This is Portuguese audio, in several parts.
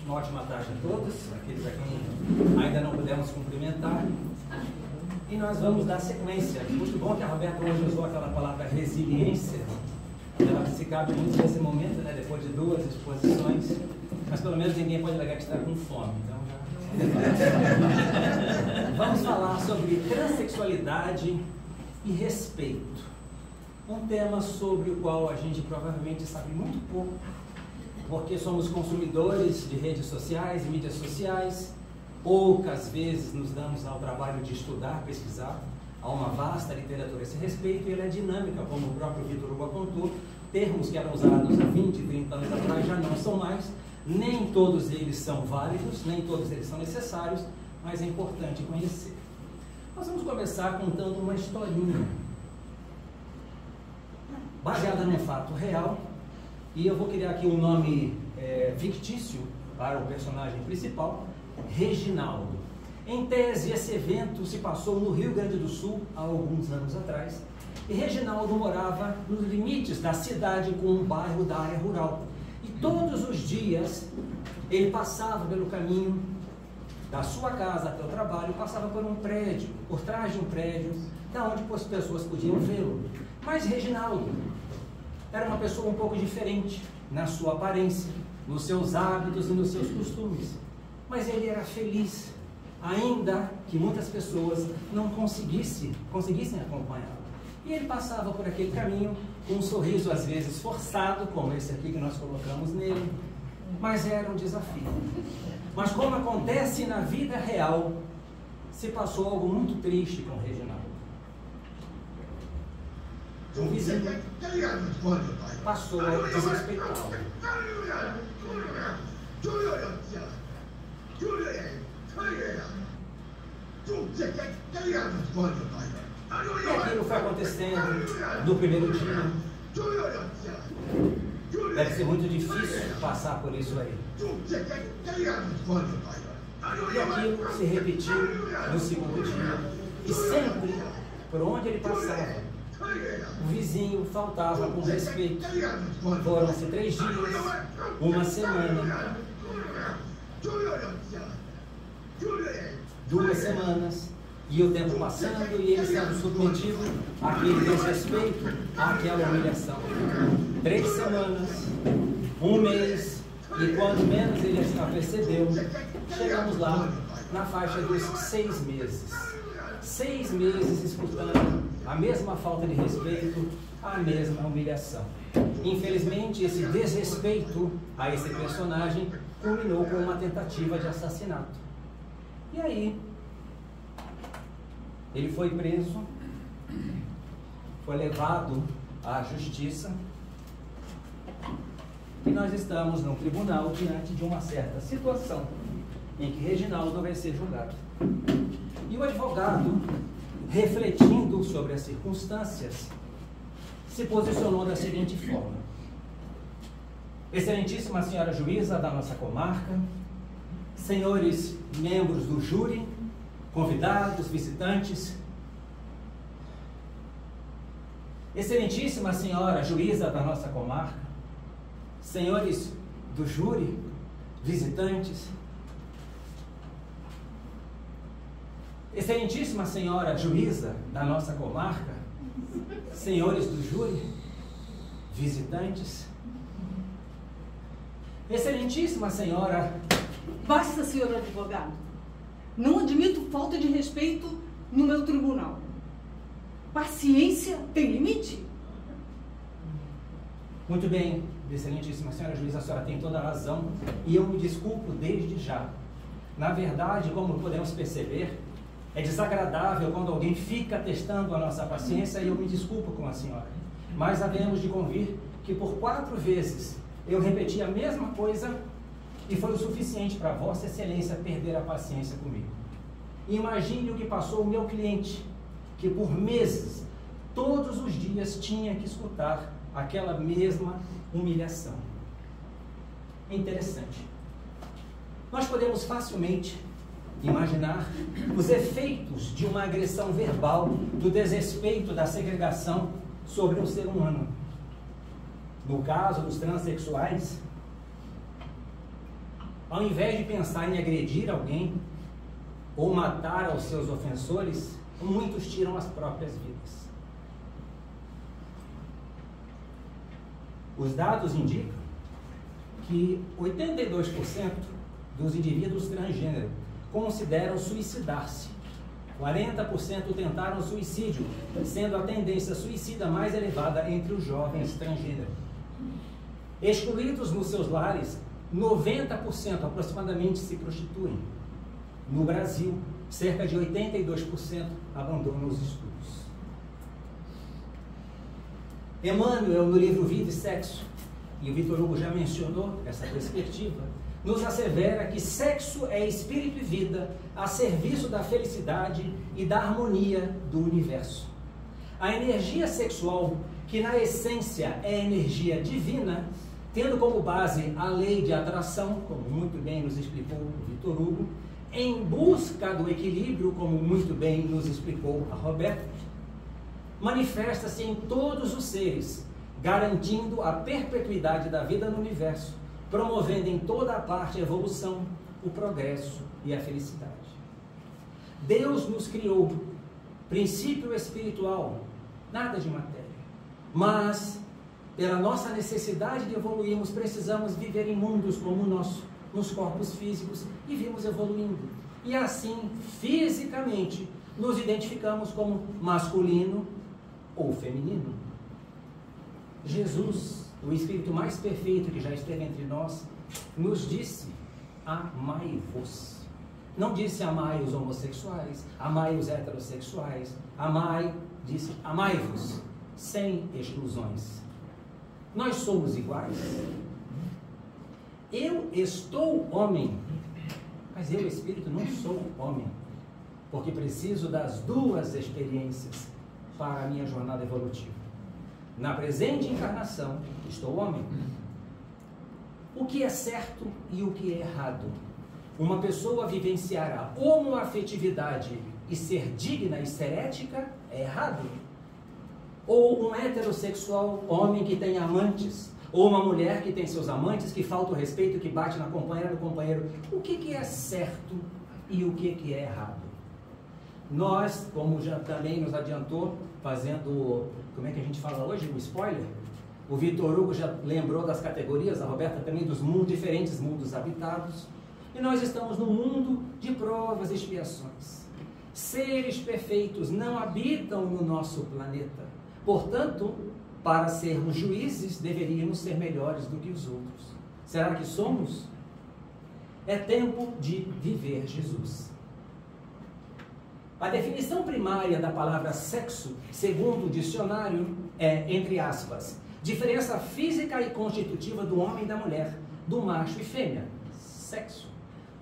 Uma ótima tarde a todos, aqueles a quem ainda não pudemos cumprimentar. E nós vamos dar sequência. Muito bom que a Roberta hoje usou aquela palavra resiliência. Ela se cabe muito nesse momento, né, depois de 2 exposições. Mas pelo menos ninguém pode alegar que está com fome. Então já... Vamos falar sobre transexualidade e respeito. Um tema sobre o qual a gente provavelmente sabe muito pouco, porque somos consumidores de redes sociais e mídias sociais. Poucas vezes nos damos ao trabalho de estudar, pesquisar. Há uma vasta literatura a esse respeito e ela é dinâmica, como o próprio Vitor Hugo apontou. Termos que eram usados há 20, 30 anos atrás já não são mais. Nem todos eles são válidos, nem todos eles são necessários, mas é importante conhecer. Nós vamos começar contando uma historinha baseada num fato real. E eu vou criar aqui um nome fictício para o personagem principal, Reginaldo. Em tese, esse evento se passou no Rio Grande do Sul há alguns anos atrás. E Reginaldo morava nos limites da cidade com um bairro da área rural. E todos os dias ele passava pelo caminho da sua casa até o trabalho, passava por um prédio, por trás de um prédio, da onde as pessoas podiam vê-lo. Mas Reginaldo era uma pessoa um pouco diferente na sua aparência, nos seus hábitos e nos seus costumes. Mas ele era feliz, ainda que muitas pessoas não conseguissem acompanhá-lo. E ele passava por aquele caminho com um sorriso às vezes forçado, como esse aqui que nós colocamos nele, mas era um desafio. Mas como acontece na vida real, se passou algo muito triste com o Reginaldo. Um vizinho passou a desrespeitá-lo. E aquilo foi acontecendo no primeiro dia. Deve ser muito difícil passar por isso aí. E aquilo se repetiu no segundo dia. E sempre, por onde ele passava, o vizinho faltava com respeito. Foram-se 3 dias, uma semana, 2 semanas, e o tempo passando e ele sendo submetido àquele desrespeito, àquela humilhação. 3 semanas, 1 mês, e quando menos ele já percebeu, chegamos lá na faixa dos 6 meses. 6 meses escutando a mesma falta de respeito, a mesma humilhação. Infelizmente, esse desrespeito a esse personagem culminou com uma tentativa de assassinato. E aí, ele foi preso, foi levado à justiça, e nós estamos no tribunal diante de uma certa situação em que Reginaldo vai ser julgado. E o advogado, refletindo sobre as circunstâncias, se posicionou da seguinte forma: Excelentíssima senhora juíza da nossa comarca, senhores membros do júri, convidados, visitantes, excelentíssima senhora juíza da nossa comarca, senhores do júri, visitantes, excelentíssima senhora juíza da nossa comarca, senhores do júri, visitantes, excelentíssima senhora... Basta, senhor advogado. Não admito falta de respeito no meu tribunal. Paciência tem limite? Muito bem, excelentíssima senhora juíza, a senhora tem toda a razão e eu me desculpo desde já. Na verdade, como podemos perceber, é desagradável quando alguém fica testando a nossa paciência e eu me desculpo com a senhora. Mas havemos de convir que por 4 vezes eu repeti a mesma coisa e foi o suficiente para Vossa Excelência perder a paciência comigo. Imagine o que passou o meu cliente, que por meses, todos os dias tinha que escutar aquela mesma humilhação. É interessante. Nós podemos facilmente imaginar os efeitos de uma agressão verbal, do desrespeito, da segregação sobre um ser humano. No caso dos transexuais, ao invés de pensar em agredir alguém ou matar aos seus ofensores, muitos tiram as próprias vidas. Os dados indicam que 82% dos indivíduos transgênero consideram suicidar-se. 40% tentaram suicídio, sendo a tendência suicida mais elevada entre os jovens transgênero. Excluídos nos seus lares, 90% aproximadamente se prostituem. No Brasil, cerca de 82% abandonam os estudos. Emmanuel, no livro Vida e Sexo, e o Victor Hugo já mencionou essa perspectiva, nos assevera que sexo é espírito e vida a serviço da felicidade e da harmonia do universo. A energia sexual, que na essência é energia divina, tendo como base a lei de atração, como muito bem nos explicou o Victor Hugo, em busca do equilíbrio, como muito bem nos explicou a Roberta, manifesta-se em todos os seres, garantindo a perpetuidade da vida no universo, promovendo em toda a parte a evolução, o progresso e a felicidade. Deus nos criou, princípio espiritual, nada de matéria, mas pela nossa necessidade de evoluirmos, precisamos viver em mundos como o nosso, nos corpos físicos, e vimos evoluindo. E assim, fisicamente, nos identificamos como masculino ou feminino. Jesus, o Espírito mais perfeito que já esteve entre nós, nos disse: amai-vos. Não disse amai os homossexuais, amai os heterossexuais, disse amai-vos, sem exclusões. Nós somos iguais. Eu estou homem, mas eu, Espírito, não sou homem, porque preciso das duas experiências para a minha jornada evolutiva. Na presente encarnação, estou homem. O que é certo e o que é errado? Uma pessoa vivenciar a homoafetividade e ser digna e ser ética é errado? Ou um heterossexual homem que tem amantes, ou uma mulher que tem seus amantes, que falta o respeito, que bate na companheira do companheiro, o que é certo e o que é errado? Nós, como já também nos adiantou, fazendo, como é que a gente fala hoje, o spoiler, o Victor Hugo já lembrou das categorias, a Roberta também, dos diferentes mundos habitados, e nós estamos num mundo de provas e expiações. Seres perfeitos não habitam no nosso planeta, portanto, para sermos juízes, deveríamos ser melhores do que os outros. Será que somos? É tempo de viver Jesus. A definição primária da palavra sexo, segundo o dicionário, é, entre aspas, diferença física e constitutiva do homem e da mulher, do macho e fêmea. Sexo.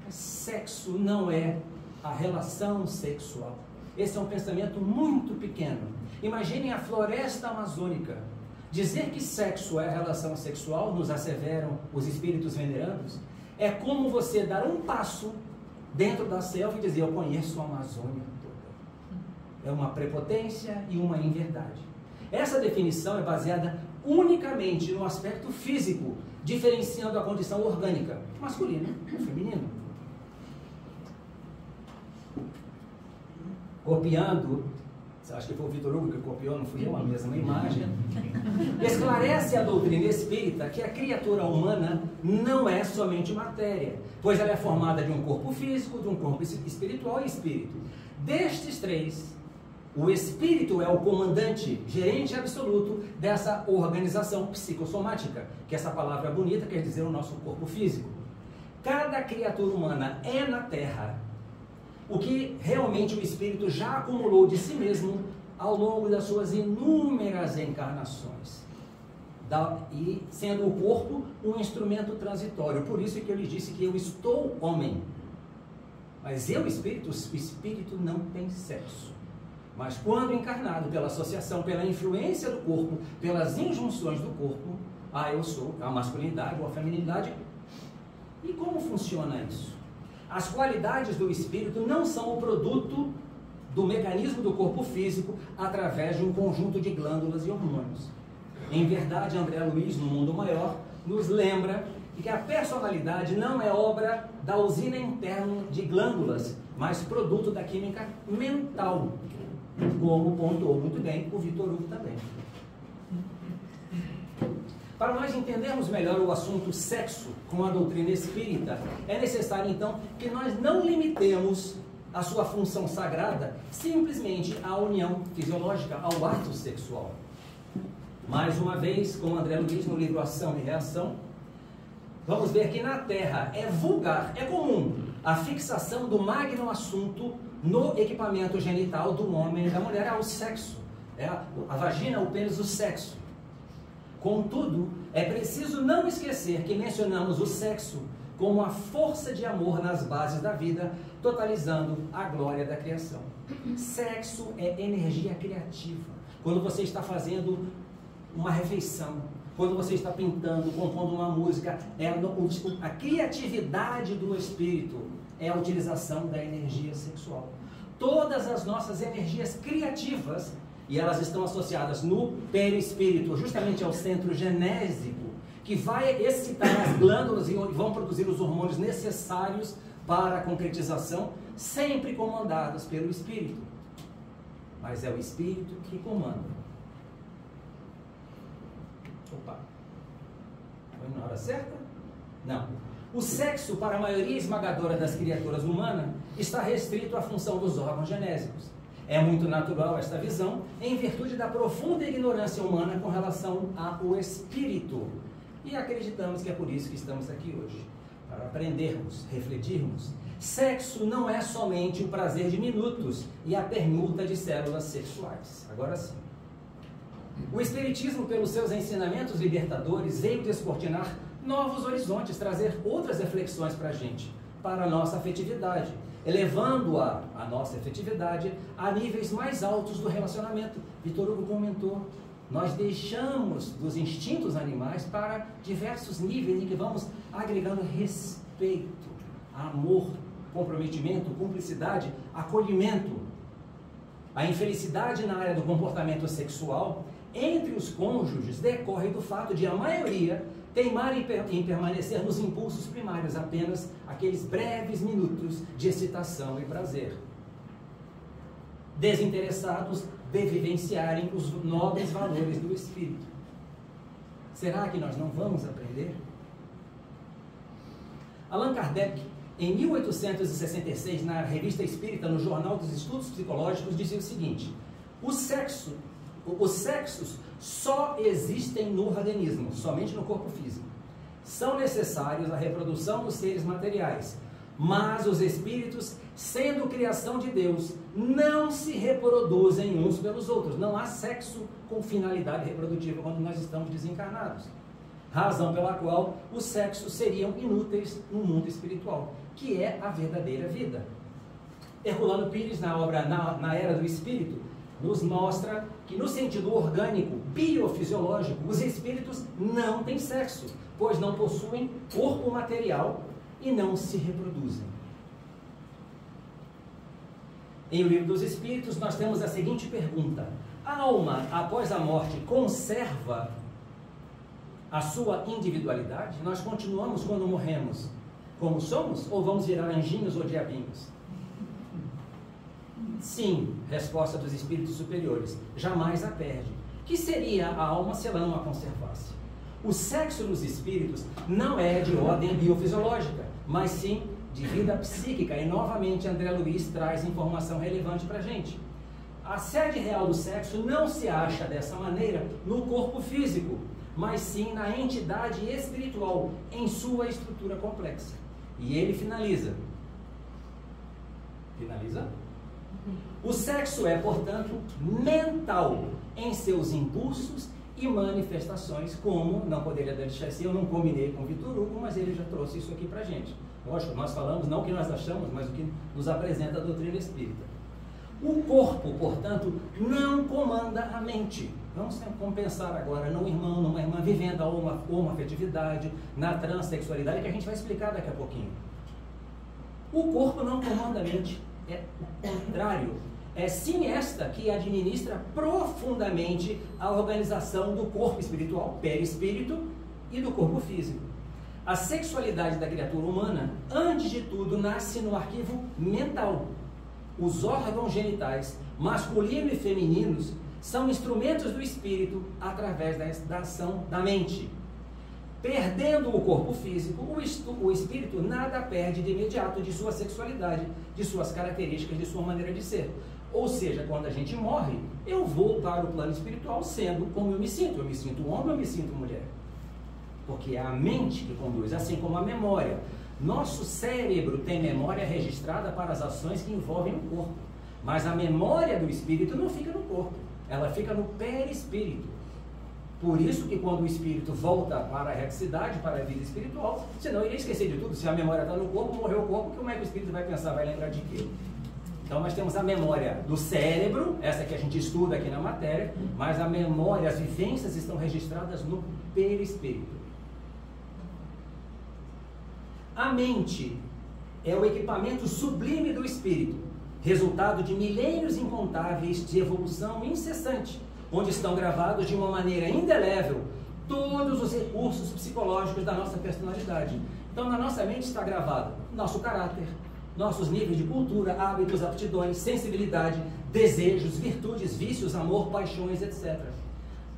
Sexo não é a relação sexual. Esse é um pensamento muito pequeno. Imaginem a floresta amazônica. Dizer que sexo é a relação sexual, nos asseveram os espíritos venerandos, é como você dar um passo dentro da selva e dizer: eu conheço a Amazônia toda. É uma prepotência e uma inverdade. Essa definição é baseada unicamente no aspecto físico, diferenciando a condição orgânica, masculino e feminino. Copiando, acho que foi o Victor Hugo que copiou, não fui eu, a mesma imagem, esclarece a doutrina espírita que a criatura humana não é somente matéria, pois ela é formada de um corpo físico, de um corpo espiritual e espírito. Destes três, o espírito é o comandante, gerente absoluto dessa organização psicossomática, que essa palavra bonita quer dizer o nosso corpo físico. Cada criatura humana é na Terra o que realmente o espírito já acumulou de si mesmo ao longo das suas inúmeras encarnações, e sendo o corpo um instrumento transitório. Por isso é que eu lhe disse que eu estou homem, mas eu, espírito, o espírito não tem sexo. Mas quando encarnado pela associação, pela influência do corpo, pelas injunções do corpo, eu sou a masculinidade ou a feminilidade. E como funciona isso? As qualidades do espírito não são o produto do mecanismo do corpo físico através de um conjunto de glândulas e hormônios. Em verdade, André Luiz, no Mundo Maior, nos lembra e que a personalidade não é obra da usina interna de glândulas, mas produto da química mental, como pontuou muito bem o Victor Hugo também. Para nós entendermos melhor o assunto sexo com a doutrina espírita, é necessário então que nós não limitemos a sua função sagrada simplesmente à união fisiológica, ao ato sexual. Mais uma vez, como André Luiz no livro Ação e Reação, vamos ver que na Terra é vulgar, é comum a fixação do magno assunto no equipamento genital do homem e da mulher, ao sexo. É a vagina, o pênis, o sexo. Contudo, é preciso não esquecer que mencionamos o sexo como a força de amor nas bases da vida, totalizando a glória da criação. Sexo é energia criativa. Quando você está fazendo uma refeição, quando você está pintando, compondo uma música, a criatividade do espírito é a utilização da energia sexual. Todas as nossas energias criativas, e elas estão associadas no perispírito, justamente ao centro genésico, que vai excitar as glândulas e vão produzir os hormônios necessários para a concretização, sempre comandadas pelo espírito. Mas é o espírito que comanda. Opa! Foi na hora certa? Não. O sexo, para a maioria esmagadora das criaturas humanas, está restrito à função dos órgãos genésicos. É muito natural esta visão, em virtude da profunda ignorância humana com relação ao espírito. E acreditamos que é por isso que estamos aqui hoje, para aprendermos, refletirmos. Sexo não é somente o prazer de minutos e a permuta de células sexuais. Agora sim. O Espiritismo, pelos seus ensinamentos libertadores, veio descortinar novos horizontes, trazer outras reflexões para a gente, para a nossa afetividade, elevando a nossa afetividade a níveis mais altos do relacionamento. Victor Hugo comentou, nós deixamos dos instintos animais para diversos níveis em que vamos agregando respeito, amor, comprometimento, cumplicidade, acolhimento. A infelicidade na área do comportamento sexual entre os cônjuges decorre do fato de a maioria teimar em permanecer nos impulsos primários, apenas aqueles breves minutos de excitação e prazer, desinteressados de vivenciarem os nobres valores do espírito. Será que nós não vamos aprender? Allan Kardec, em 1866, na Revista Espírita, no Jornal dos Estudos Psicológicos, dizia o seguinte: os sexos só existem no organismo, somente no corpo físico. São necessários à reprodução dos seres materiais, mas os espíritos, sendo criação de Deus, não se reproduzem uns pelos outros. Não há sexo com finalidade reprodutiva quando nós estamos desencarnados. Razão pela qual os sexos seriam inúteis no mundo espiritual, que é a verdadeira vida. Herculano Pires, na obra Na Era do Espírito, nos mostra que no sentido orgânico, biofisiológico, os espíritos não têm sexo, pois não possuem corpo material e não se reproduzem. Em O Livro dos Espíritos, nós temos a seguinte pergunta: a alma, após a morte, conserva a sua individualidade? Nós continuamos quando morremos como somos, ou vamos virar anjinhos ou diabinhos? Sim, resposta dos espíritos superiores, jamais a perde. Que seria a alma se ela não a conservasse? O sexo nos espíritos não é de ordem biofisiológica, mas sim de vida psíquica. E novamente André Luiz traz informação relevante para a gente. A sede real do sexo não se acha dessa maneira no corpo físico, mas sim na entidade espiritual, em sua estrutura complexa. E ele finaliza. O sexo é, portanto, mental em seus impulsos e manifestações, como não poderia deixar assim, eu não combinei com o Victor Hugo, mas ele já trouxe isso aqui para a gente. Lógico, nós falamos não o que nós achamos, mas o que nos apresenta a doutrina espírita. O corpo, portanto, não comanda a mente. Vamos pensar agora num irmão, numa irmã vivendo a homoafetividade, na transexualidade, que a gente vai explicar daqui a pouquinho. O corpo não comanda a mente. É o contrário, é sim esta que administra profundamente a organização do corpo espiritual, perispírito, e do corpo físico. A sexualidade da criatura humana, antes de tudo, nasce no arquivo mental. Os órgãos genitais, masculinos e femininos, são instrumentos do espírito através da ação da mente. Perdendo o corpo físico, o espírito nada perde de imediato de sua sexualidade, de suas características, de sua maneira de ser. Ou seja, quando a gente morre, eu vou para o plano espiritual sendo como eu me sinto. Eu me sinto homem, eu me sinto mulher. Porque é a mente que conduz, assim como a memória. Nosso cérebro tem memória registrada para as ações que envolvem o corpo. Mas a memória do espírito não fica no corpo, ela fica no perispírito. Por isso que quando o espírito volta para a reticidade, para a vida espiritual, senão ele ia esquecer de tudo. Se a memória está no corpo, morreu o corpo, como é que o espírito vai pensar, vai lembrar de quê? Então nós temos a memória do cérebro, essa que a gente estuda aqui na matéria, mas a memória, as vivências estão registradas no perispírito. A mente é o equipamento sublime do espírito, resultado de milênios incontáveis de evolução incessante, onde estão gravados de uma maneira indelével todos os recursos psicológicos da nossa personalidade. Então na nossa mente está gravado nosso caráter, nossos níveis de cultura, hábitos, aptidões, sensibilidade, desejos, virtudes, vícios, amor, paixões, etc.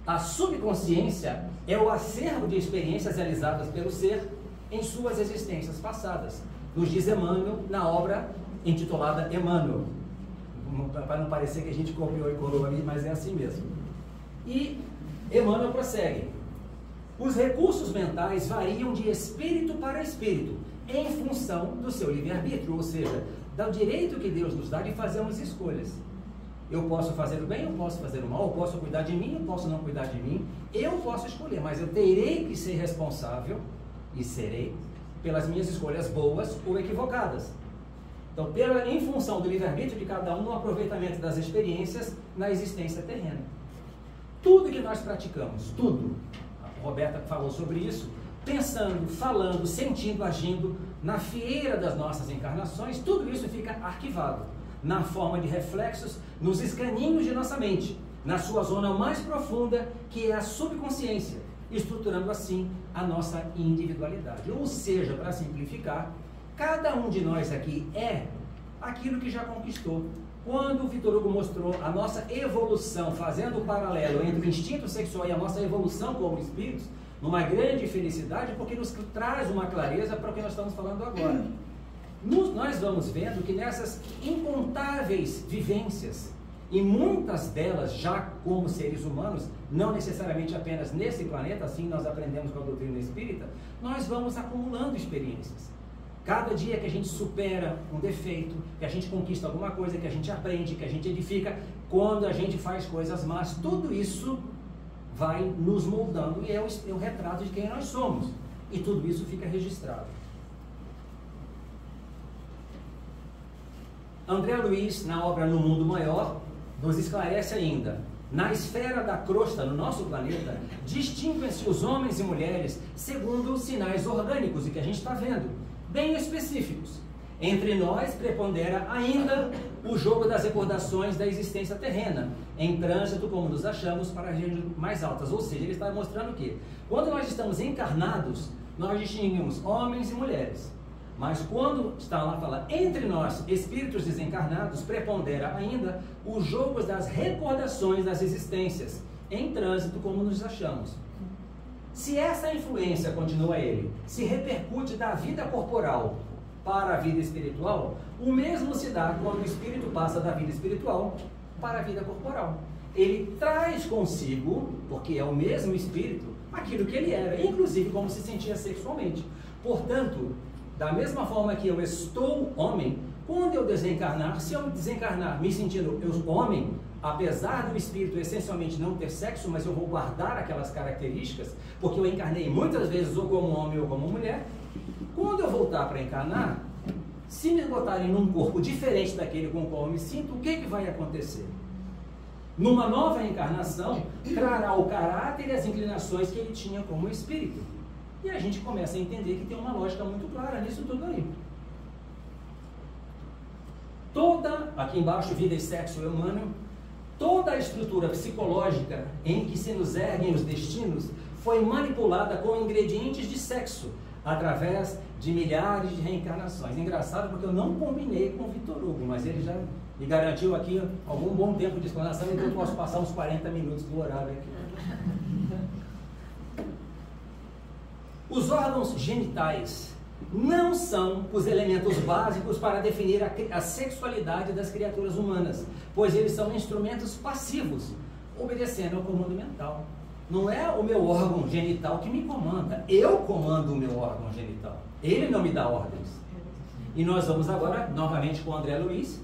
A subconsciência é o acervo de experiências realizadas pelo ser em suas existências passadas. Nos diz Emmanuel na obra intitulada Emmanuel. Para não parecer que a gente copiou e colou ali, mas é assim mesmo. E Emmanuel prossegue. Os recursos mentais variam de espírito para espírito, em função do seu livre-arbítrio, ou seja, do direito que Deus nos dá de fazermos escolhas. Eu posso fazer o bem, eu posso fazer o mal, eu posso cuidar de mim, eu posso não cuidar de mim, eu posso escolher, mas eu terei que ser responsável, e serei, pelas minhas escolhas boas ou equivocadas. Então, em função do livre-arbítrio de cada um, no aproveitamento das experiências na existência terrena. Tudo que nós praticamos, tudo, a Roberta falou sobre isso, pensando, falando, sentindo, agindo, na fieira das nossas encarnações, tudo isso fica arquivado, na forma de reflexos, nos escaninhos de nossa mente, na sua zona mais profunda, que é a subconsciência, estruturando assim a nossa individualidade. Ou seja, para simplificar, cada um de nós aqui é aquilo que já conquistou. Quando o Vitor Hugo mostrou a nossa evolução, fazendo o paralelo entre o instinto sexual e a nossa evolução como espíritos, numa grande felicidade, porque nos traz uma clareza para o que nós estamos falando agora. Nós vamos vendo que nessas incontáveis vivências, e muitas delas já como seres humanos, não necessariamente apenas nesse planeta, assim nós aprendemos com a doutrina espírita, nós vamos acumulando experiências. Cada dia que a gente supera um defeito, que a gente conquista alguma coisa, que a gente aprende, que a gente edifica, quando a gente faz coisas más, tudo isso vai nos moldando e é o retrato de quem nós somos. E tudo isso fica registrado. André Luiz, na obra No Mundo Maior, nos esclarece ainda. Na esfera da crosta, no nosso planeta, distinguem-se os homens e mulheres segundo os sinais orgânicos e que a gente está vendo, bem específicos. Entre nós prepondera ainda o jogo das recordações da existência terrena, em trânsito, como nos achamos, para regiões mais altas. Ou seja, ele está mostrando que, quando nós estamos encarnados, nós distinguimos homens e mulheres. Mas quando está lá, fala, entre nós, espíritos desencarnados, prepondera ainda os jogos das recordações das existências, em trânsito, como nos achamos. Se essa influência, continua ele, se repercute da vida corporal para a vida espiritual, o mesmo se dá quando o espírito passa da vida espiritual para a vida corporal. Ele traz consigo, porque é o mesmo espírito, aquilo que ele era, inclusive como se sentia sexualmente. Portanto, da mesma forma que eu estou homem, quando eu desencarnar, se eu desencarnar me sentindo homem, apesar do espírito essencialmente não ter sexo, mas eu vou guardar aquelas características, porque eu encarnei muitas vezes ou como homem ou como mulher, quando eu voltar para encarnar, se me botarem num corpo diferente daquele com o qual eu me sinto, o que vai acontecer? Numa nova encarnação, trará o caráter e as inclinações que ele tinha como espírito. E a gente começa a entender que tem uma lógica muito clara nisso tudo aí. Toda, aqui embaixo, vida e sexo humano, toda a estrutura psicológica em que se nos erguem os destinos foi manipulada com ingredientes de sexo, através de milhares de reencarnações. Engraçado porque eu não combinei com o Vitor Hugo, mas ele já me garantiu aqui algum bom tempo de explanação, então eu posso passar uns 40 minutos do horário aqui. Os órgãos genitais não são os elementos básicos para definir a sexualidade das criaturas humanas, pois eles são instrumentos passivos, obedecendo ao comando mental. Não é o meu órgão genital que me comanda, eu comando o meu órgão genital. Ele não me dá ordens. E nós vamos agora, novamente com o André Luiz.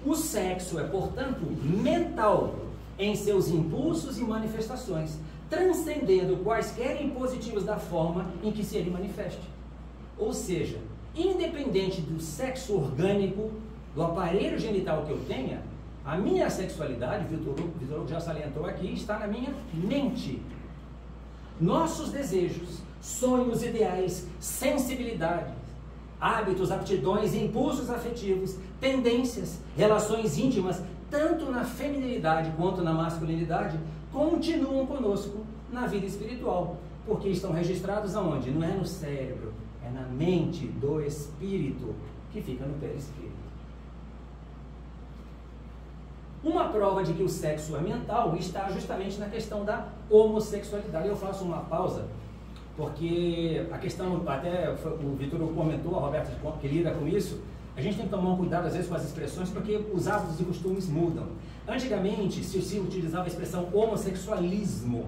O sexo é, portanto, mental em seus impulsos e manifestações, transcendendo quaisquer impositivos da forma em que se ele manifeste. Ou seja, independente do sexo orgânico, do aparelho genital que eu tenha, a minha sexualidade, Vitor Hugo já salientou aqui, está na minha mente. Nossos desejos, sonhos, ideais, sensibilidades, hábitos, aptidões, impulsos afetivos, tendências, relações íntimas, tanto na feminilidade quanto na masculinidade, continuam conosco na vida espiritual, porque estão registrados aonde? Não é no cérebro, é na mente do espírito, que fica no perispírito. Uma prova de que o sexo é mental está justamente na questão da homossexualidade. Eu faço uma pausa, porque a questão, até o Vitor comentou, a Roberta que lida com isso, a gente tem que tomar um cuidado às vezes com as expressões, porque os hábitos e costumes mudam. Antigamente se utilizava a expressão homossexualismo,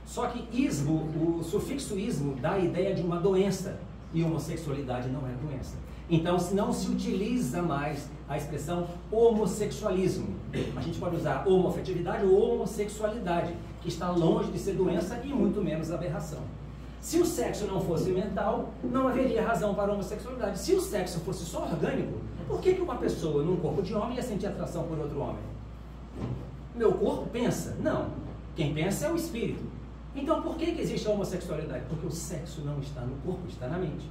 só que ismo, o sufixo ismo dá a ideia de uma doença, e homossexualidade não é doença. Então não se utiliza mais a expressão homossexualismo. A gente pode usar homoafetividade ou homossexualidade, que está longe de ser doença e muito menos aberração. Se o sexo não fosse mental, não haveria razão para a homossexualidade. Se o sexo fosse só orgânico, por que uma pessoa num corpo de homem ia sentir atração por outro homem? Meu corpo pensa? Não. Quem pensa é o espírito. Então por que existe a homossexualidade? Porque o sexo não está no corpo, está na mente.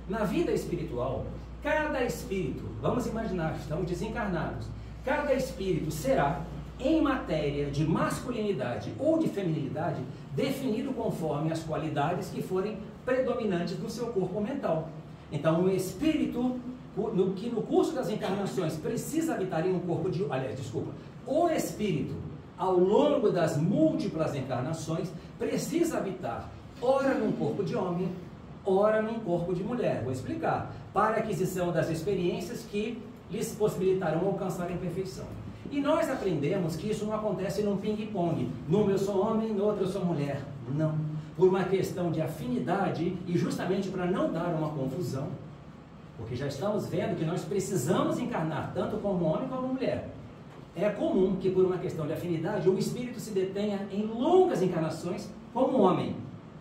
Na vida espiritual, cada espírito, vamos imaginar, estamos desencarnados, cada espírito será, em matéria de masculinidade ou de feminilidade, definido conforme as qualidades que forem predominantes no seu corpo mental. Então, o espírito, que no curso das encarnações precisa habitar em um corpo de... o espírito, ao longo das múltiplas encarnações, precisa habitar, ora num corpo de homem, ora num corpo de mulher. Vou explicar. Para a aquisição das experiências que lhes possibilitarão alcançar a perfeição. E nós aprendemos que isso não acontece num ping-pong. Num eu sou homem, no outro eu sou mulher. Não. Por uma questão de afinidade e justamente para não dar uma confusão, porque já estamos vendo que nós precisamos encarnar tanto como homem como mulher. É comum que por uma questão de afinidade o espírito se detenha em longas encarnações como homem.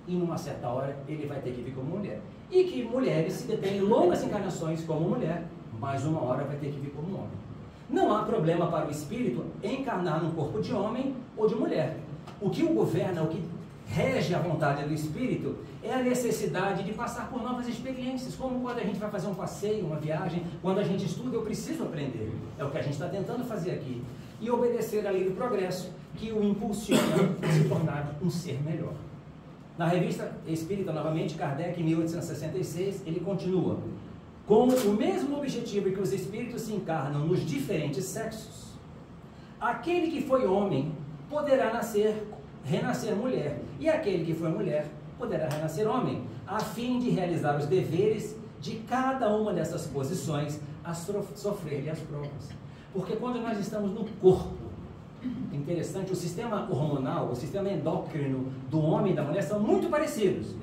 E numa certa hora ele vai ter que vir como mulher. E que mulheres se detêm em longas encarnações como mulher, mas uma hora vai ter que vir como homem. Não há problema para o espírito encarnar num corpo de homem ou de mulher. O que o governa, o que rege a vontade do espírito é a necessidade de passar por novas experiências, como quando a gente vai fazer um passeio, uma viagem, quando a gente estuda, eu preciso aprender. É o que a gente está tentando fazer aqui. E obedecer à lei do progresso, que o impulsiona a se tornar um ser melhor. Na revista Espírita, novamente, Kardec, em 1866, ele continua: com o mesmo objetivo que os espíritos se encarnam nos diferentes sexos, aquele que foi homem poderá renascer mulher, e aquele que foi mulher poderá renascer homem, a fim de realizar os deveres de cada uma dessas posições, a sofrer-lhe as provas. Porque quando nós estamos no corpo, é interessante, o sistema hormonal, o sistema endócrino do homem e da mulher são muito parecidos,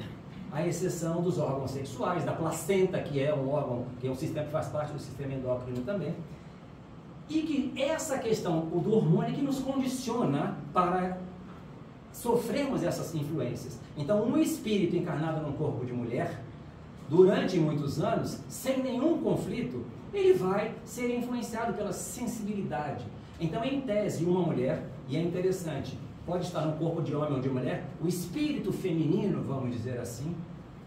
à exceção dos órgãos sexuais, da placenta, que é um órgão, que é um sistema que faz parte do sistema endócrino também, e que essa questão do hormônio é que nos condiciona para sofrermos essas influências. Então, um espírito encarnado num corpo de mulher, durante muitos anos, sem nenhum conflito, ele vai ser influenciado pela sensibilidade. Então, em tese, uma mulher, e é interessante, pode estar no corpo de homem ou de mulher, o espírito feminino, vamos dizer assim,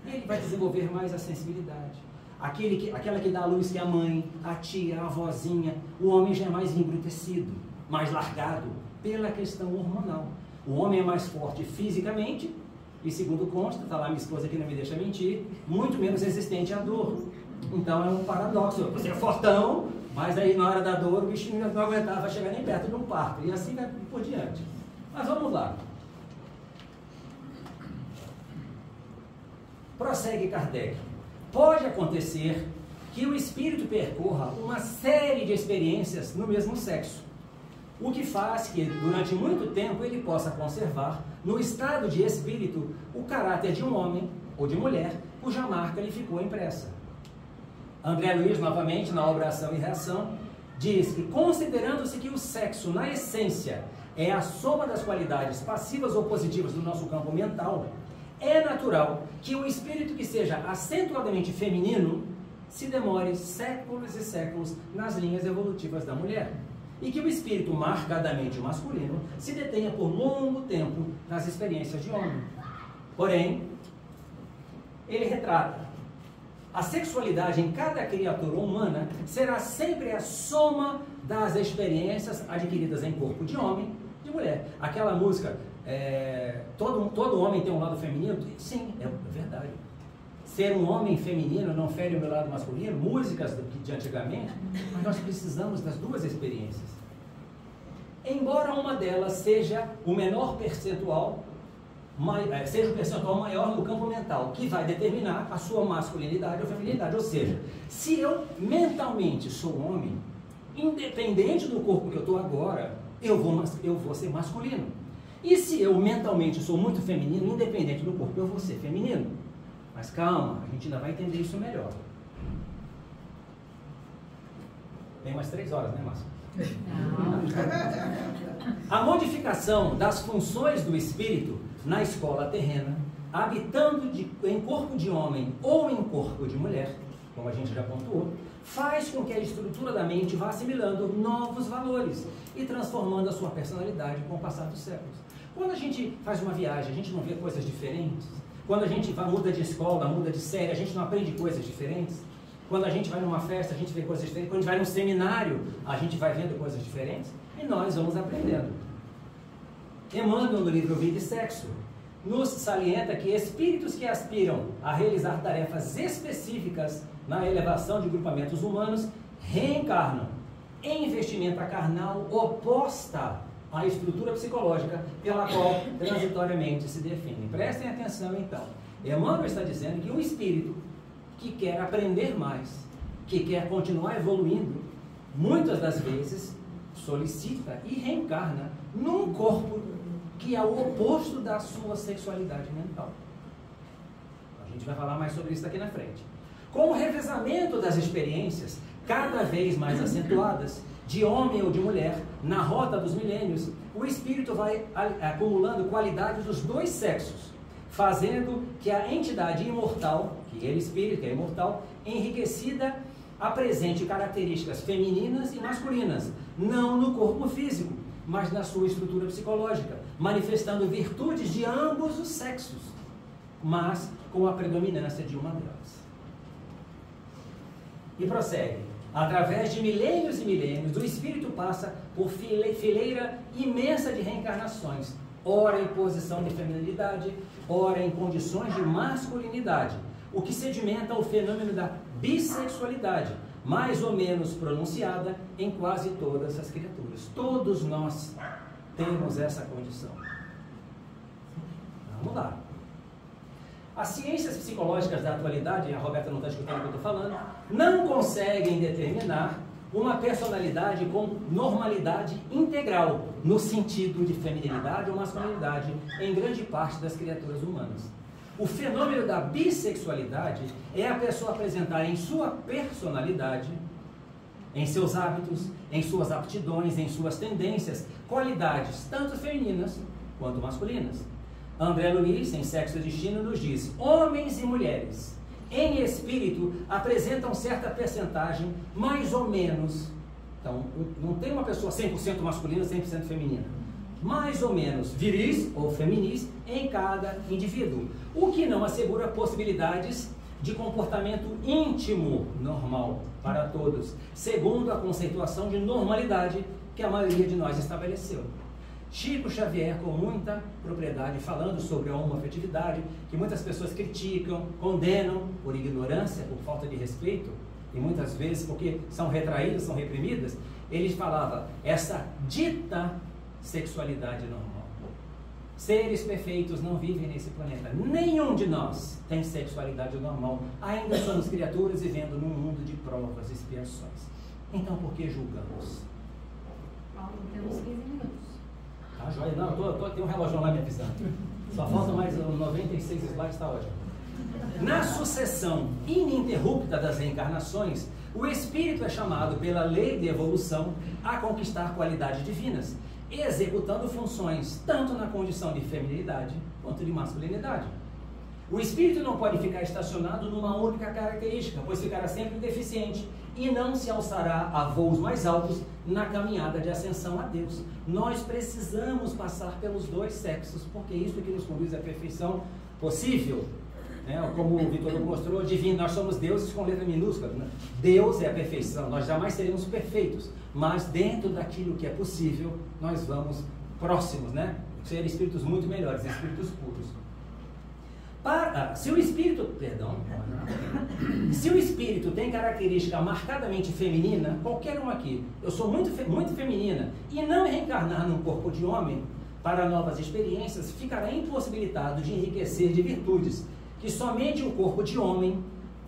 ele vai desenvolver mais a sensibilidade. Aquela que dá a luz, que é a mãe, a tia, a avózinha, o homem já é mais embrutecido, mais largado, pela questão hormonal. O homem é mais forte fisicamente E segundo consta, está lá minha esposa que não me deixa mentir, muito menos resistente à dor. Então é um paradoxo. Você é fortão, mas aí na hora da dor o bichinho não aguentava chegar nem perto de um parto. E assim vai por diante. Mas vamos lá. Prossegue Kardec. Pode acontecer que o espírito percorra uma série de experiências no mesmo sexo, o que faz que durante muito tempo ele possa conservar no estado de espírito o caráter de um homem ou de mulher cuja marca lhe ficou impressa. André Luiz, novamente, na obra Ação e Reação, diz que, considerando-se que o sexo, na essência, é a soma das qualidades passivas ou positivas do nosso campo mental, é natural que um espírito que seja acentuadamente feminino se demore séculos e séculos nas linhas evolutivas da mulher, e que o espírito marcadamente masculino se detenha por longo tempo nas experiências de homem. Porém, ele retrata: a sexualidade em cada criatura humana será sempre a soma das experiências adquiridas em corpo de homem e de mulher. Aquela música, todo homem tem um lado feminino? Sim, é verdade. Ser um homem feminino não fere o meu lado masculino? Músicas de antigamente, mas nós precisamos das duas experiências. Embora uma delas seja o menor percentual, seja o percentual maior no campo mental, que vai determinar a sua masculinidade ou feminilidade. Ou seja, se eu mentalmente sou homem, independente do corpo que eu estou agora, eu vou ser masculino. E se eu mentalmente sou muito feminino, independente do corpo, eu vou ser feminino. Mas calma, a gente ainda vai entender isso melhor. Tem umas 3 horas, né, Márcio? A modificação das funções do espírito na escola terrena, habitando em corpo de homem ou em corpo de mulher, como a gente já pontuou, faz com que a estrutura da mente vá assimilando novos valores e transformando a sua personalidade com o passar dos séculos. Quando a gente faz uma viagem, a gente não vê coisas diferentes? Quando a gente muda de escola, muda de série, a gente não aprende coisas diferentes? Quando a gente vai numa festa, a gente vê coisas diferentes. Quando a gente vai num seminário, a gente vai vendo coisas diferentes. E nós vamos aprendendo. Emmanuel, no livro Vida e Sexo, nos salienta que espíritos que aspiram a realizar tarefas específicas na elevação de grupamentos humanos reencarnam em vestimenta carnal oposta à estrutura psicológica pela qual transitoriamente se definem. Prestem atenção, então. Emmanuel está dizendo que um espírito que quer aprender mais, que quer continuar evoluindo, muitas das vezes solicita e reencarna num corpo que é o oposto da sua sexualidade mental. A gente vai falar mais sobre isso daqui na frente. Com o revezamento das experiências, cada vez mais acentuadas, de homem ou de mulher, na rota dos milênios, o espírito vai acumulando qualidades dos dois sexos, fazendo que a entidade imortal, que ele espírito, que é imortal, enriquecida, apresente características femininas e masculinas, não no corpo físico, mas na sua estrutura psicológica, manifestando virtudes de ambos os sexos, mas com a predominância de uma delas. E prossegue. Através de milênios e milênios, o espírito passa por fileira imensa de reencarnações, ora em posição de feminilidade, ora em condições de masculinidade, o que sedimenta o fenômeno da bissexualidade, mais ou menos pronunciada em quase todas as criaturas. Todos nós temos essa condição. Vamos lá. As ciências psicológicas da atualidade, a Roberta não está escutando o que eu estou falando, não conseguem determinar uma personalidade com normalidade integral, no sentido de feminilidade ou masculinidade, em grande parte das criaturas humanas. O fenômeno da bissexualidade é a pessoa apresentar em sua personalidade, em seus hábitos, em suas aptidões, em suas tendências, qualidades tanto femininas quanto masculinas. André Luiz, em Sexo e Destino, nos diz: homens e mulheres, em espírito, apresentam certa percentagem, mais ou menos, então, não tem uma pessoa 100% masculina, 100% feminina, mais ou menos viris ou feminis em cada indivíduo, o que não assegura possibilidades de comportamento íntimo normal para todos, segundo a conceituação de normalidade que a maioria de nós estabeleceu. Chico Xavier, com muita propriedade, falando sobre a homoafetividade, que muitas pessoas criticam, condenam por ignorância, por falta de respeito, e muitas vezes porque são retraídas, são reprimidas, ele falava essa dita sexualidade normal. Seres perfeitos não vivem nesse planeta. Nenhum de nós tem sexualidade normal. Ainda somos criaturas vivendo num mundo de provas e expiações. Então, por que julgamos? Paulo, temos 15 minutos. Tá, joia? Não, tem um relógio lá me avisando. Só faltam mais 96 slides, está ótimo. Na sucessão ininterrupta das reencarnações, o espírito é chamado pela lei de evolução a conquistar qualidades divinas, executando funções tanto na condição de feminilidade quanto de masculinidade. O espírito não pode ficar estacionado numa única característica, pois ficará sempre deficiente e não se alçará a voos mais altos na caminhada de ascensão a Deus. Nós precisamos passar pelos dois sexos, porque isso é que nos conduz à perfeição possível. Como o Vitor mostrou, divino, nós somos deuses com letra minúscula. Né? Deus é a perfeição, nós jamais seremos perfeitos, mas dentro daquilo que é possível, nós vamos próximos, né? Ser espíritos muito melhores, espíritos puros. Se o espírito tem característica marcadamente feminina, qualquer um aqui, eu sou muito feminina, e não reencarnar num corpo de homem para novas experiências, ficará impossibilitado de enriquecer de virtudes que somente o corpo de homem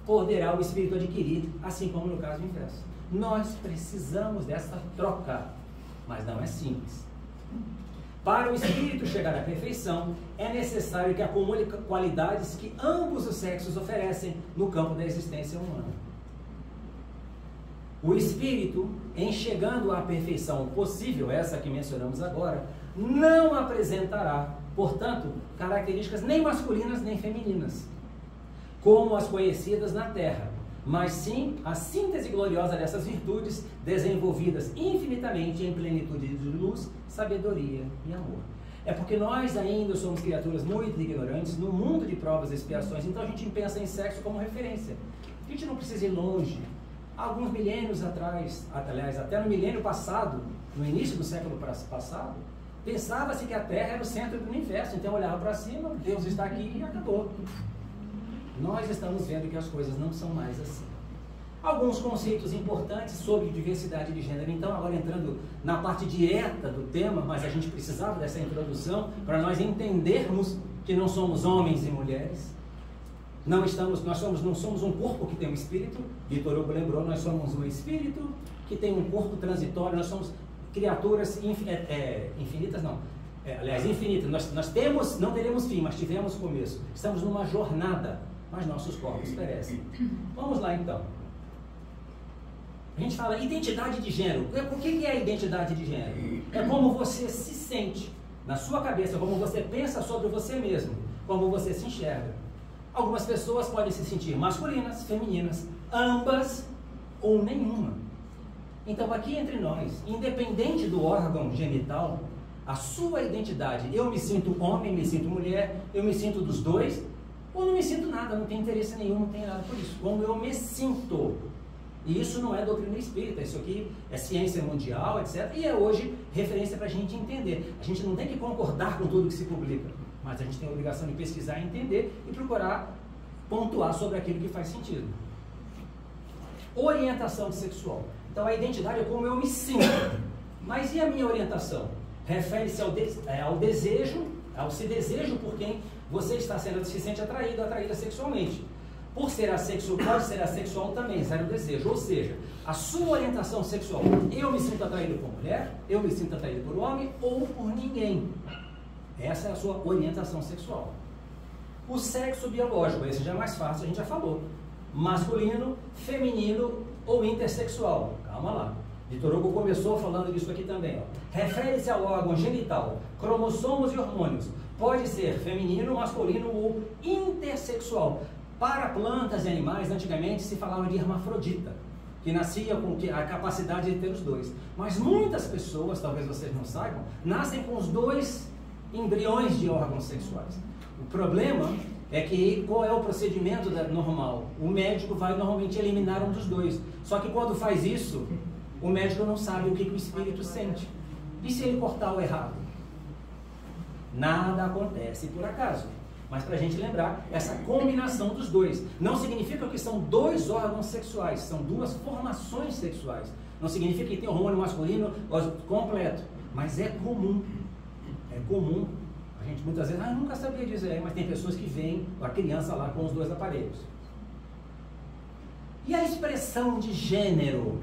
poderá o espírito adquirir, assim como no caso inverso. Nós precisamos dessa troca, mas não é simples. Para o espírito chegar à perfeição, é necessário que acumule qualidades que ambos os sexos oferecem no campo da existência humana. O espírito, em chegando à perfeição possível, essa que mencionamos agora, não apresentará, portanto, características nem masculinas nem femininas, como as conhecidas na Terra, mas sim a síntese gloriosa dessas virtudes desenvolvidas infinitamente em plenitude de luz, sabedoria e amor. É porque nós ainda somos criaturas muito ignorantes no mundo de provas e expiações, então a gente pensa em sexo como referência. A gente não precisa ir longe. Alguns milênios atrás, aliás, até no milênio passado, no início do século passado, pensava-se que a Terra era o centro do universo, então olhava para cima, Deus está aqui e acabou. Nós estamos vendo que as coisas não são mais assim. Alguns conceitos importantes sobre diversidade de gênero. Então, agora entrando na parte direta do tema, mas a gente precisava dessa introdução para nós entendermos que não somos homens e mulheres. Nós não somos um corpo que tem um espírito. Vitor Hugo lembrou, nós somos um espírito que tem um corpo transitório. Nós somos criaturas infinitas, não. Aliás, infinitas. Nós não teremos fim, mas tivemos começo. Estamos numa jornada, mas nossos corpos perecem. Vamos lá, então. A gente fala identidade de gênero. O que é a identidade de gênero? É como você se sente na sua cabeça, como você pensa sobre você mesmo, como você se enxerga. Algumas pessoas podem se sentir masculinas, femininas, ambas ou nenhuma. Então, aqui entre nós, independente do órgão genital, a sua identidade, eu me sinto homem, me sinto mulher, eu me sinto dos dois, ou não me sinto nada, não tenho interesse nenhum, não tenho nada por isso. Como eu me sinto. E isso não é doutrina espírita, isso aqui é ciência mundial, etc. E é hoje referência para a gente entender. A gente não tem que concordar com tudo que se publica, mas a gente tem a obrigação de pesquisar, entender e procurar pontuar sobre aquilo que faz sentido. Orientação sexual. Então a identidade é como eu me sinto. Mas e a minha orientação? Refere-se ao desejo, ao se desejo por quem você está sendo, se sente atraído, atraída sexualmente. Por ser assexual, pode ser assexual também, zero desejo. Ou seja, a sua orientação sexual, eu me sinto atraído por mulher, eu me sinto atraído por homem ou por ninguém. Essa é a sua orientação sexual. O sexo biológico, esse já é mais fácil, a gente já falou. Masculino, feminino ou intersexual. Calma lá. Vitor Hugo começou falando disso aqui também. Ó. Refere-se ao órgão genital, cromossomos e hormônios. Pode ser feminino, masculino ou intersexual. Para plantas e animais, antigamente se falava de hermafrodita, que nascia com a capacidade de ter os dois. Mas muitas pessoas, talvez vocês não saibam, nascem com os dois embriões de órgãos sexuais. O problema é que qual é o procedimento normal? O médico vai normalmente eliminar um dos dois. Só que quando faz isso, o médico não sabe o que o espírito sente. E se ele cortar o errado? Nada acontece por acaso. Mas para a gente lembrar, essa combinação dos dois. Não significa que são dois órgãos sexuais, são duas formações sexuais. Não significa que tem hormônio masculino completo. Mas é comum. É comum. A gente muitas vezes, nunca sabia disso. Mas tem pessoas que veem a criança lá com os dois aparelhos. E a expressão de gênero?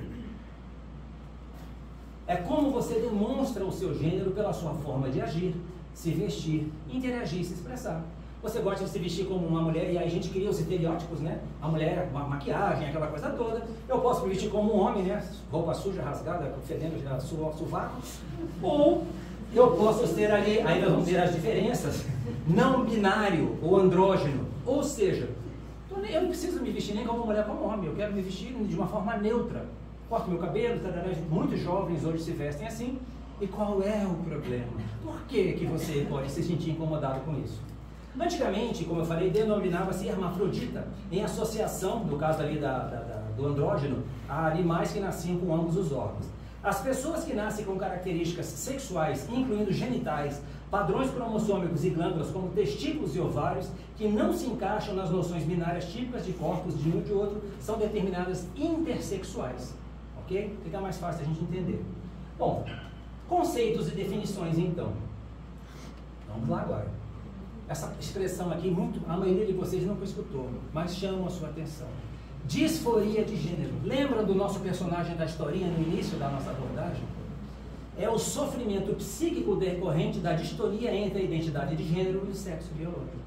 É como você demonstra o seu gênero pela sua forma de agir, se vestir, interagir, se expressar. Você gosta de se vestir como uma mulher, e aí a gente cria os estereótipos, né? A mulher, uma maquiagem, aquela coisa toda. Eu posso me vestir como um homem, né? Roupa suja, rasgada, fedendo de sovaco. Ou eu posso ser ali, aí nós vamos ver as diferenças, não binário ou andrógeno. Ou seja, eu não preciso me vestir nem como mulher como homem, eu quero me vestir de uma forma neutra. Corto meu cabelo, muitos jovens hoje se vestem assim. E qual é o problema? Por que você pode se sentir incomodado com isso? Antigamente, como eu falei, denominava-se hermafrodita, em associação, no caso ali do andrógeno, a animais que nasciam com ambos os órgãos. As pessoas que nascem com características sexuais, incluindo genitais, padrões cromossômicos e glândulas como testículos e ovários, que não se encaixam nas noções binárias típicas de corpos de um e de outro, são determinadas intersexuais. Ok? Fica mais fácil a gente entender. Bom, conceitos e definições então. Vamos lá agora. Essa expressão aqui, a maioria de vocês nunca escutou, mas chama a sua atenção. Disforia de gênero. Lembra do nosso personagem da historinha no início da nossa abordagem? É o sofrimento psíquico decorrente da distonia entre a identidade de gênero e o sexo biológico.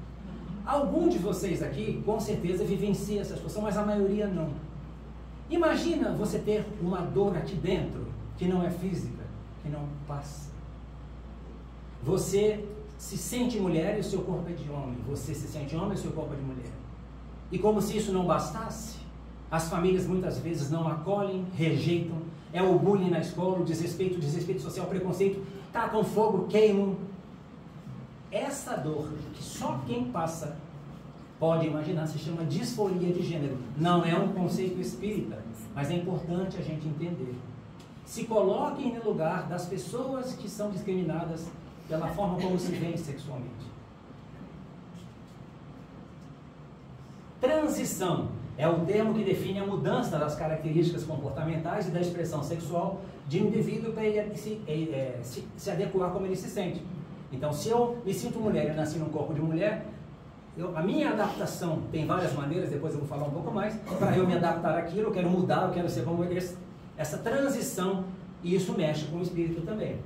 Algum de vocês aqui, com certeza, vivencia essa situação, mas a maioria não. Imagina você ter uma dor aqui dentro, que não é física, que não passa. Você se sente mulher e o seu corpo é de homem. Você se sente homem e o seu corpo é de mulher. E como se isso não bastasse, as famílias muitas vezes não acolhem, rejeitam. É o bullying na escola, o desrespeito social, o preconceito, tacam fogo, queimam. Essa dor, que só quem passa pode imaginar, se chama disforia de gênero. Não é um conceito espírita, mas é importante a gente entender. Se coloquem no lugar das pessoas que são discriminadas pela forma como se veem sexualmente. Transição é o termo que define a mudança das características comportamentais e da expressão sexual de um indivíduo para ele se adequar como ele se sente. Então, se eu me sinto mulher e nasci num corpo de mulher, a minha adaptação tem várias maneiras, depois eu vou falar um pouco mais, para eu me adaptar àquilo, eu quero mudar, eu quero ser como essa transição, e isso mexe com o espírito também.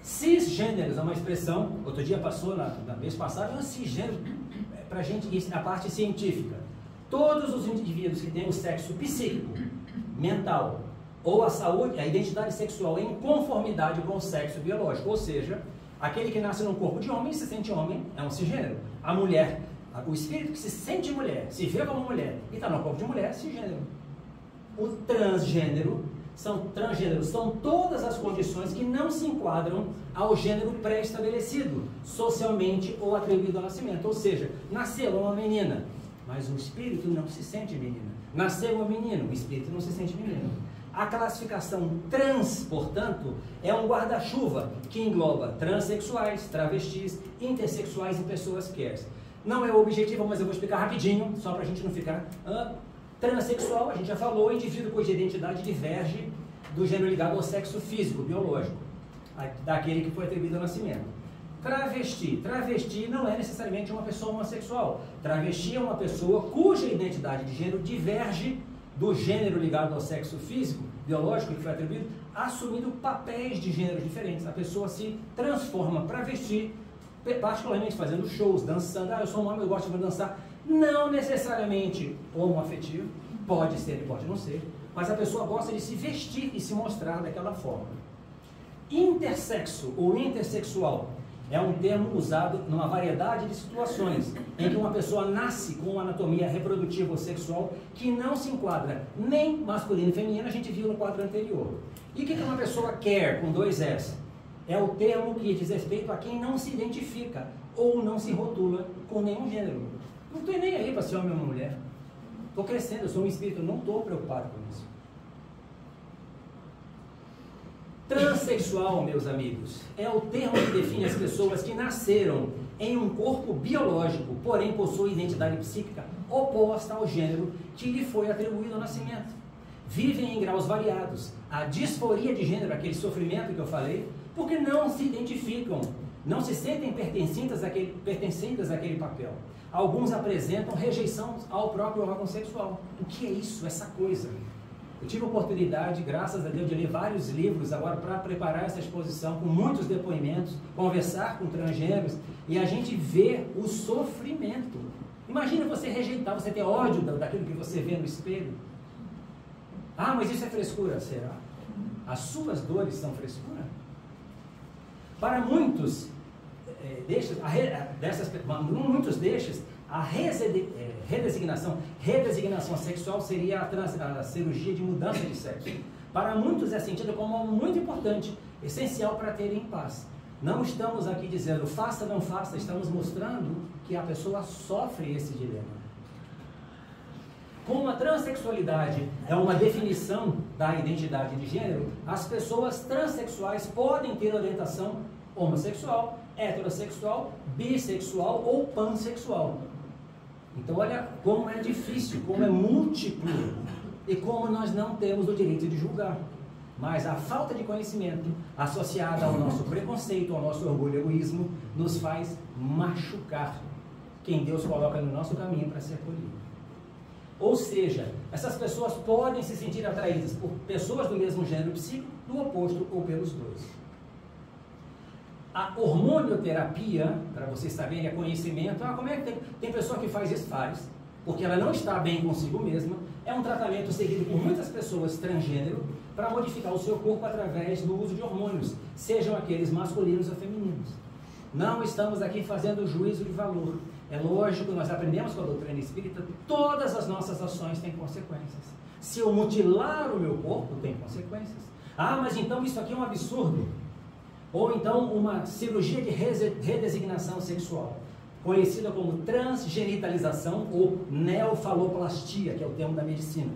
Cisgêneros é uma expressão, outro dia passou, na vez passada, cisgênero, para a gente, a parte científica. Todos os indivíduos que têm o sexo psíquico, mental, ou a saúde, a identidade sexual em conformidade com o sexo biológico, ou seja, aquele que nasce num corpo de homem se sente homem, é um cisgênero. A mulher, o espírito que se sente mulher, se vê como mulher e está no corpo de mulher, é cisgênero. O transgênero são todas as condições que não se enquadram ao gênero pré-estabelecido, socialmente ou atribuído ao nascimento. Ou seja, nasceu uma menina, mas o espírito não se sente menina. Nasceu um menino, o espírito não se sente menino. A classificação trans, portanto, é um guarda-chuva que engloba transexuais, travestis, intersexuais e pessoas queers. Não é o objetivo, mas eu vou explicar rapidinho, só para a gente não ficar... Transsexual, a gente já falou, indivíduo cuja identidade diverge do gênero ligado ao sexo físico, biológico, daquele que foi atribuído ao nascimento. Travesti não é necessariamente uma pessoa homossexual. Travesti é uma pessoa cuja identidade de gênero diverge do gênero ligado ao sexo físico, biológico, que foi atribuído, assumindo papéis de gêneros diferentes. A pessoa se transforma para vestir, particularmente fazendo shows, dançando. Eu sou um homem, eu gosto de dançar. Não necessariamente homoafetivo, pode ser e pode não ser, mas a pessoa gosta de se vestir e se mostrar daquela forma. Intersexo ou intersexual é um termo usado numa variedade de situações em que uma pessoa nasce com uma anatomia reprodutiva ou sexual que não se enquadra nem masculino e feminino, a gente viu no quadro anterior. E o que uma pessoa quer com 2 S? É o termo que diz respeito a quem não se identifica ou não se rotula com nenhum gênero. Não estou nem aí para ser homem ou mulher. Estou crescendo, eu sou um espírito, não estou preocupado com isso. Transsexual, meus amigos, é o termo que define as pessoas que nasceram em um corpo biológico, porém possuem identidade psíquica oposta ao gênero que lhe foi atribuído ao nascimento. Vivem em graus variados. A disforia de gênero, aquele sofrimento que eu falei, porque não se identificam, não se sentem pertencentes àquele papel. Alguns apresentam rejeição ao próprio órgão sexual. O que é isso, essa coisa? Eu tive a oportunidade, graças a Deus, de ler vários livros agora para preparar essa exposição, com muitos depoimentos, conversar com transgêneros, e a gente vê o sofrimento. Imagina você rejeitar, você ter ódio daquilo que você vê no espelho. Ah, mas isso é frescura, será? As suas dores são frescura? Para muitos destes, a redesignação sexual seria a cirurgia de mudança de sexo. Para muitos é sentido como algo muito importante, essencial para terem paz. Não estamos aqui dizendo faça, não faça, estamos mostrando que a pessoa sofre esse dilema. Como a transexualidade é uma definição da identidade de gênero, as pessoas transexuais podem ter orientação homossexual, heterossexual, bissexual ou pansexual. Então olha como é difícil, como é múltiplo e como nós não temos o direito de julgar. Mas a falta de conhecimento associada ao nosso preconceito, ao nosso orgulho e egoísmo, nos faz machucar quem Deus coloca no nosso caminho para ser acolhido. Ou seja, essas pessoas podem se sentir atraídas por pessoas do mesmo gênero psíquico, do oposto ou pelos dois. A hormonioterapia, para vocês saberem, é conhecimento. Como é que tem pessoa que faz isso? Faz, porque ela não está bem consigo mesma. É um tratamento seguido por muitas pessoas transgênero para modificar o seu corpo através do uso de hormônios, sejam aqueles masculinos ou femininos. Não estamos aqui fazendo juízo de valor. É lógico, nós aprendemos com a doutrina espírita, todas as nossas ações têm consequências. Se eu mutilar o meu corpo, tem consequências. Ah, mas então isso aqui é um absurdo. Ou então uma cirurgia de redesignação sexual, conhecida como transgenitalização ou neofaloplastia, que é o termo da medicina.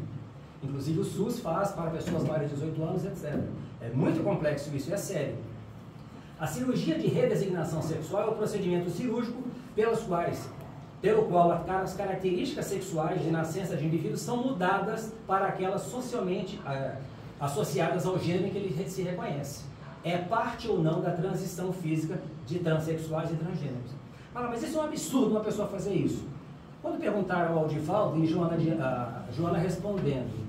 Inclusive o SUS faz para pessoas maiores de 18 anos, etc. É muito complexo isso, é sério. A cirurgia de redesignação sexual é o procedimento cirúrgico pelo qual as características sexuais de nascença de indivíduos são mudadas para aquelas socialmente associadas ao gênero em que ele se reconhece. É parte ou não da transição física de transexuais e transgêneros. Fala, mas isso é um absurdo uma pessoa fazer isso. Quando perguntaram ao Divaldo e Joana respondendo,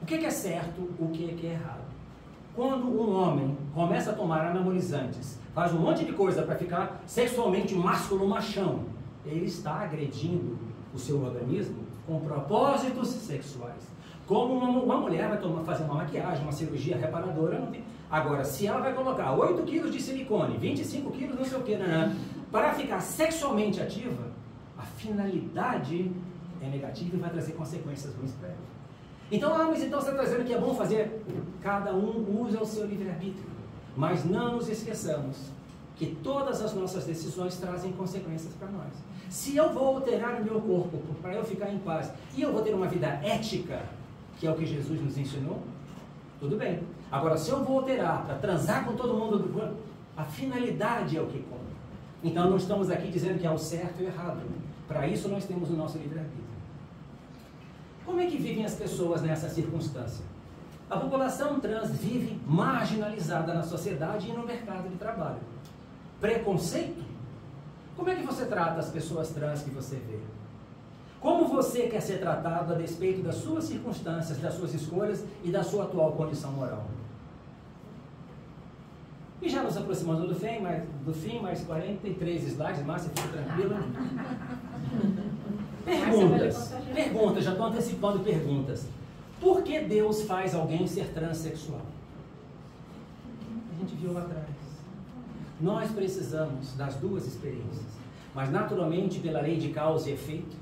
o que é certo, o que é errado? Quando um homem começa a tomar anabolizantes, faz um monte de coisa para ficar sexualmente másculo, machão, ele está agredindo o seu organismo com propósitos sexuais. Como uma mulher vai fazer uma maquiagem, uma cirurgia reparadora, não tem... Agora, se ela vai colocar 8 quilos de silicone, 25 quilos não sei o que, para ficar sexualmente ativa, a finalidade é negativa e vai trazer consequências ruins para ela. Então, mas então você está dizendo que é bom fazer? Cada um usa o seu livre-arbítrio. Mas não nos esqueçamos que todas as nossas decisões trazem consequências para nós. Se eu vou alterar o meu corpo para eu ficar em paz e eu vou ter uma vida ética, que é o que Jesus nos ensinou, tudo bem. Agora, se eu vou alterar para transar com todo mundo do corpo, a finalidade é o que conta. Então, não estamos aqui dizendo que é o certo e o errado. Para isso, nós temos o nosso livre-arbítrio. Como é que vivem as pessoas nessa circunstância? A população trans vive marginalizada na sociedade e no mercado de trabalho. Preconceito? Como é que você trata as pessoas trans que você vê? Como você quer ser tratado a despeito das suas circunstâncias, das suas escolhas e da sua atual condição moral? E já nos aproximando do fim, mais 43 slides, Márcia, fica tranquila. Perguntas, já estou antecipando perguntas. Por que Deus faz alguém ser transexual? A gente viu lá atrás. Nós precisamos das duas experiências, mas naturalmente pela lei de causa e efeito,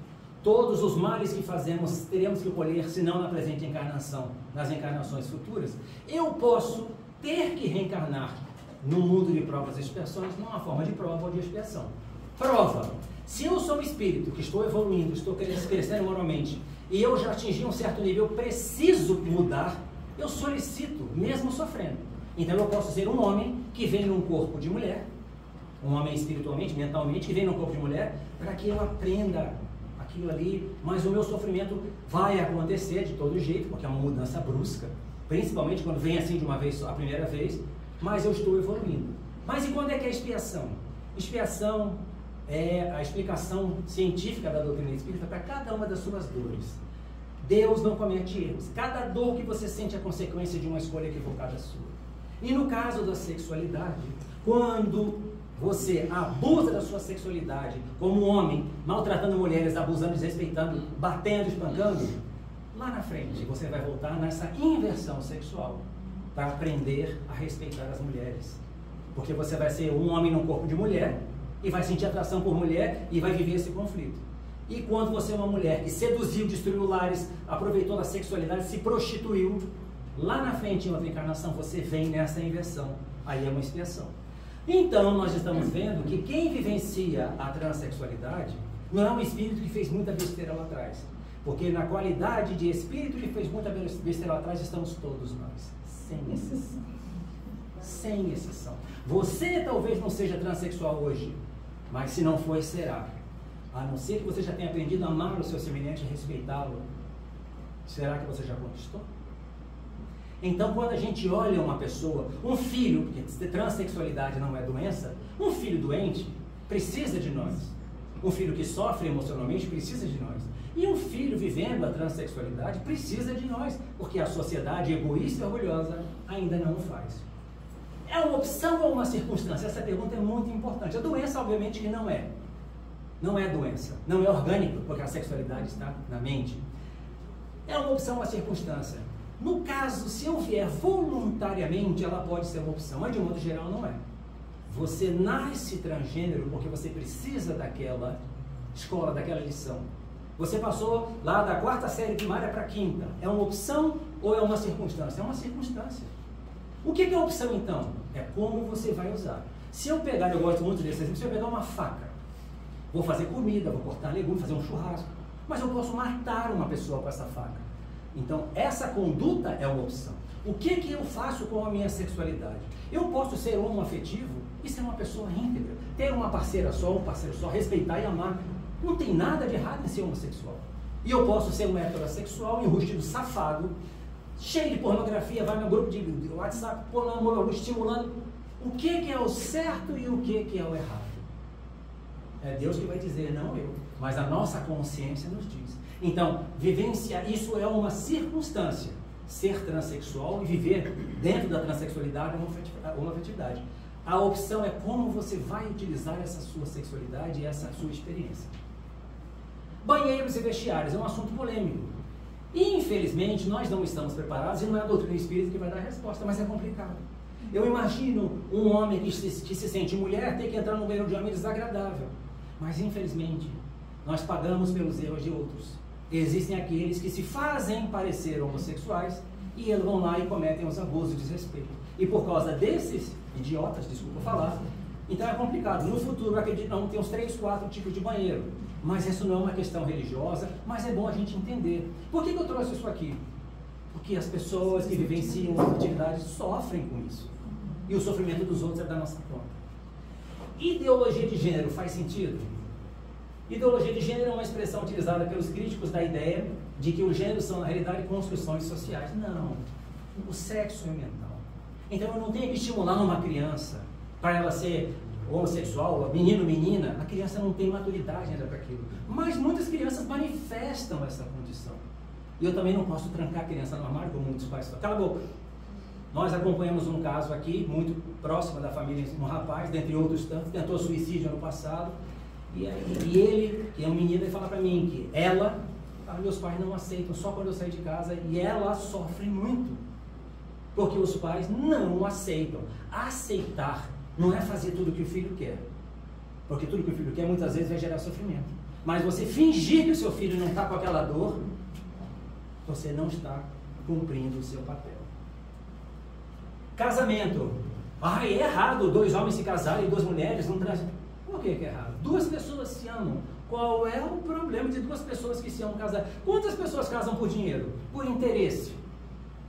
todos os males que fazemos teremos que colher, se não na presente encarnação, nas encarnações futuras. Eu posso ter que reencarnar no mundo de provas e expiações, numa forma de prova ou de expiação. Prova. Se eu sou um espírito que estou evoluindo, estou crescendo moralmente, e eu já atingi um certo nível, eu preciso mudar eu solicito, mesmo sofrendo. Então eu posso ser um homem que vem num corpo de mulher, um homem espiritualmente, mentalmente, que vem num corpo de mulher, para que eu aprenda aquilo ali, mas o meu sofrimento vai acontecer de todo jeito, porque é uma mudança brusca, principalmente quando vem assim de uma vez só, a primeira vez, mas eu estou evoluindo. Mas e quando é que é a expiação? Expiação é a explicação científica da doutrina espírita para cada uma das suas dores. Deus não comete erros. Cada dor que você sente é consequência de uma escolha equivocada sua. E no caso da sexualidade, quando você abusa da sua sexualidade como homem, maltratando mulheres, abusando, desrespeitando, batendo, espancando, lá na frente você vai voltar nessa inversão sexual para aprender a respeitar as mulheres. Porque você vai ser um homem num corpo de mulher e vai sentir atração por mulher e vai viver esse conflito. E quando você é uma mulher que seduziu, destruiu lares, aproveitou da sexualidade, se prostituiu, lá na frente, em outra encarnação, você vem nessa inversão. Aí é uma expiação. Então, nós estamos vendo que quem vivencia a transexualidade não é um espírito que fez muita besteira lá atrás. Porque na qualidade de espírito que fez muita besteira lá atrás, estamos todos nós. Sem exceção. Sem exceção. Você talvez não seja transexual hoje, mas se não for, será. A não ser que você já tenha aprendido a amar o seu semelhante e respeitá-lo. Será que você já conquistou? Então, quando a gente olha uma pessoa, um filho, porque transexualidade não é doença, um filho doente precisa de nós. Um filho que sofre emocionalmente precisa de nós. E um filho vivendo a transexualidade precisa de nós, porque a sociedade egoísta e orgulhosa ainda não o faz. É uma opção ou uma circunstância? Essa pergunta é muito importante. A doença, obviamente, que não é. Não é doença. Não é orgânico, porque a sexualidade está na mente. É uma opção ou uma circunstância. No caso, se eu vier voluntariamente, ela pode ser uma opção, mas de um modo geral não é. Você nasce transgênero porque você precisa daquela escola, daquela lição. Você passou lá da 4ª série primária para a 5ª. É uma opção ou é uma circunstância? É uma circunstância. O que é opção então? É como você vai usar. Se eu pegar, eu gosto muito desse exemplo, se eu pegar uma faca, vou fazer comida, vou cortar legumes, fazer um churrasco, mas eu posso matar uma pessoa com essa faca. Então, essa conduta é uma opção. O que eu faço com a minha sexualidade? Eu posso ser homoafetivo e ser uma pessoa íntegra, ter uma parceira só, um parceiro só, respeitar e amar. Não tem nada de errado em ser homossexual. E eu posso ser um heterossexual, enrustido, safado, cheio de pornografia, vai no grupo de WhatsApp, estimulando. O que é o certo e o que é o errado? É Deus que vai dizer, não eu. Mas a nossa consciência nos diz. Então, vivenciar, isso é uma circunstância. Ser transexual e viver dentro da transexualidade é uma afetividade. A opção é como você vai utilizar essa sua sexualidade e essa sua experiência. Banheiros e vestiários é um assunto polêmico. E, infelizmente, nós não estamos preparados e não é a doutrina espírita que vai dar a resposta, mas é complicado. Eu imagino um homem que se sente mulher ter que entrar no banheiro de homem desagradável. Mas, infelizmente, nós pagamos pelos erros de outros. Existem aqueles que se fazem parecer homossexuais e eles vão lá e cometem os abusos e desrespeito. E por causa desses idiotas, desculpa falar, então é complicado. No futuro, eu acredito, não, tem uns 3, 4 tipos de banheiro. Mas isso não é uma questão religiosa, mas é bom a gente entender. Por que eu trouxe isso aqui? Porque as pessoas que vivenciam as atividades sofrem com isso. E o sofrimento dos outros é da nossa conta. Ideologia de gênero faz sentido? Ideologia de gênero é uma expressão utilizada pelos críticos da ideia de que os gêneros são, na realidade, construções sociais. Não. O sexo é mental. Então eu não tenho que estimular uma criança para ela ser homossexual, menino, menina. A criança não tem maturidade ainda para aquilo. Mas muitas crianças manifestam essa condição. E eu também não posso trancar a criança no armário, como muitos pais falam. Cala a boca. Nós acompanhamos um caso aqui, muito próximo da família, um rapaz, dentre outros tantos, tentou suicídio ano passado. E ele, que é um menino, ele fala para mim que ela, meus pais não aceitam só quando eu sair de casa, e ela sofre muito. Porque os pais não aceitam. Aceitar não é fazer tudo o que o filho quer. Porque tudo que o filho quer muitas vezes vai gerar sofrimento. Mas você fingir que o seu filho não está com aquela dor, você não está cumprindo o seu papel. Casamento. É errado 2 homens se casarem e 2 mulheres não transam. Por que é errado? 2 pessoas se amam. Qual é o problema de 2 pessoas que se amam casar? Quantas pessoas casam por dinheiro? Por interesse?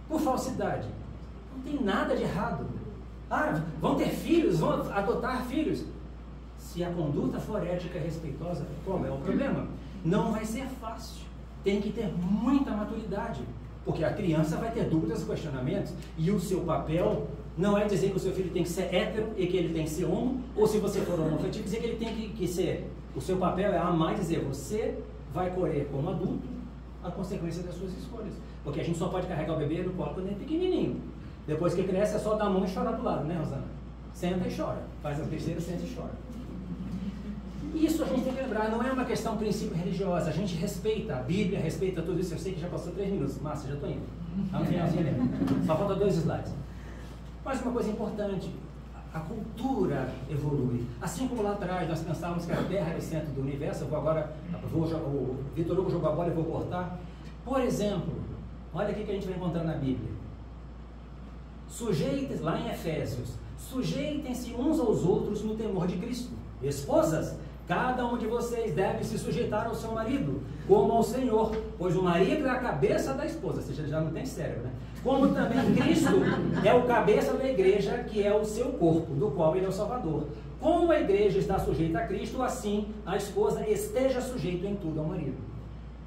por falsidade. Não tem nada de errado. Ah, vão ter filhos, vão adotar filhos. Se a conduta for ética e respeitosa, qual é o problema? Não vai ser fácil. Tem que ter muita maturidade. Porque a criança vai ter dúvidas e questionamentos. E o seu papel não é dizer que o seu filho tem que ser hétero e que ele tem que ser homo. Ou se você for homoafetivo, dizer que ele tem que ser. O seu papel é amar e dizer, você vai colher como adulto a consequência das suas escolhas. Porque a gente só pode carregar o bebê no colo quando ele é pequenininho. Depois que cresce é só dar a mão e chorar do lado, né, Rosana? Senta e chora. Faz as besteiras, senta e chora. Isso a gente tem que lembrar, não é uma questão princípio religiosa. A gente respeita a Bíblia, respeita tudo isso. Eu sei que já passou 3 minutos. Márcia, já estou indo. Tá no finalzinho ali. Só falta 2 slides. Mas uma coisa importante, a cultura evolui. Assim como lá atrás nós pensávamos que a Terra era o centro do universo, o Vitor Hugo jogou a bola e vou cortar. Por exemplo, olha aqui que a gente vai encontrar na Bíblia. Sujeitem, lá em Efésios, sujeitem-se uns aos outros no temor de Cristo. Esposas, cada um de vocês deve se sujeitar ao seu marido, como ao Senhor, pois o marido é a cabeça da esposa. Você já não tem cérebro, né? Como também Cristo é o cabeça da igreja, que é o seu corpo, do qual ele é o Salvador. Como a igreja está sujeita a Cristo, assim a esposa esteja sujeita em tudo ao marido.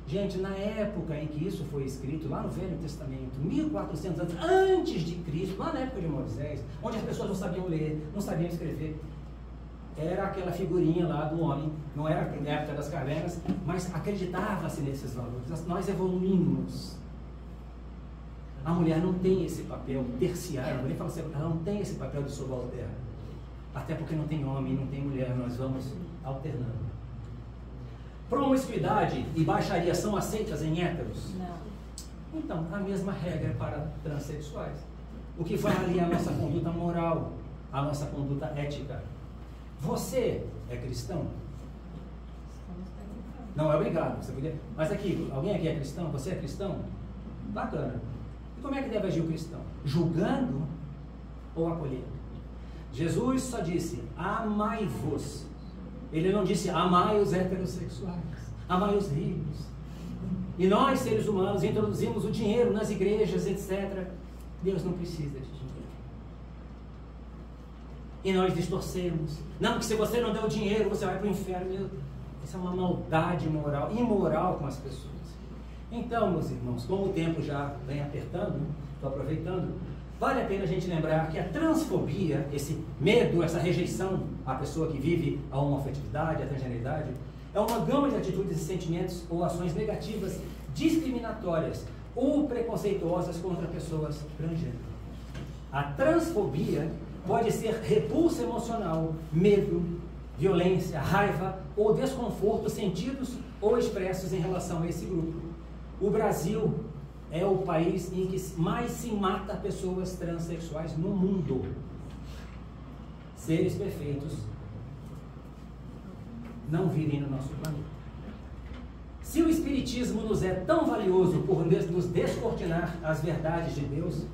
Gente, na época em que isso foi escrito, lá no Velho Testamento, 1400 anos antes de Cristo, lá na época de Moisés, onde as pessoas não sabiam ler, não sabiam escrever, era aquela figurinha lá do homem, não era na época das cavernas, mas acreditava-se nesses valores. Nós evoluímos. A mulher não tem esse papel terciário, a mulher fala assim, ela não tem esse papel de subalterno. Até porque não tem homem, não tem mulher, nós vamos alternando. Promiscuidade e baixaria são aceitas em héteros? Não. Então, a mesma regra é para transexuais. O que vai ali é a nossa conduta moral, a nossa conduta ética. Você é cristão? Não é obrigado. Você podia... Mas aqui, alguém aqui é cristão? Você é cristão? Bacana. E como é que deve agir o cristão? Julgando ou acolhendo? Jesus só disse, amai-vos. Ele não disse, amai os heterossexuais, amai os ricos. E nós, seres humanos, introduzimos o dinheiro nas igrejas, etc. Deus não precisa de dinheiro. E nós distorcemos. Não, que se você não der o dinheiro, você vai para o inferno. Isso é uma maldade moral, imoral com as pessoas. Então, meus irmãos, como o tempo já vem apertando, estou aproveitando, vale a pena a gente lembrar que a transfobia, esse medo, essa rejeição à pessoa que vive a homoafetividade, a transgeneridade, é uma gama de atitudes e sentimentos ou ações negativas, discriminatórias ou preconceituosas contra pessoas transgênero. A transfobia pode ser repulsa emocional, medo, violência, raiva ou desconforto sentidos ou expressos em relação a esse grupo. O Brasil é o país em que mais se mata pessoas transexuais no mundo. Seres perfeitos não vivem no nosso planeta. Se o Espiritismo nos é tão valioso por nos descortinar as verdades de Deus,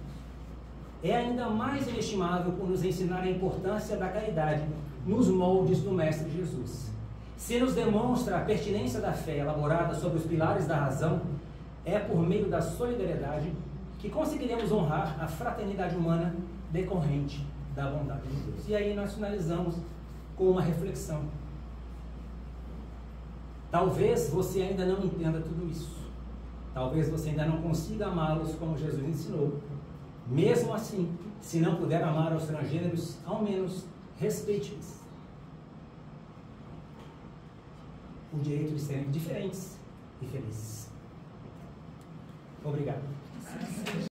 é ainda mais inestimável por nos ensinar a importância da caridade nos moldes do Mestre Jesus. Se nos demonstra a pertinência da fé elaborada sobre os pilares da razão, é por meio da solidariedade que conseguiremos honrar a fraternidade humana decorrente da bondade de Deus. E aí nós finalizamos com uma reflexão. Talvez você ainda não entenda tudo isso. Talvez você ainda não consiga amá-los como Jesus ensinou. Mesmo assim, se não puder amar aos transgêneros, ao menos respeite-os. O direito de serem diferentes e felizes. Obrigado.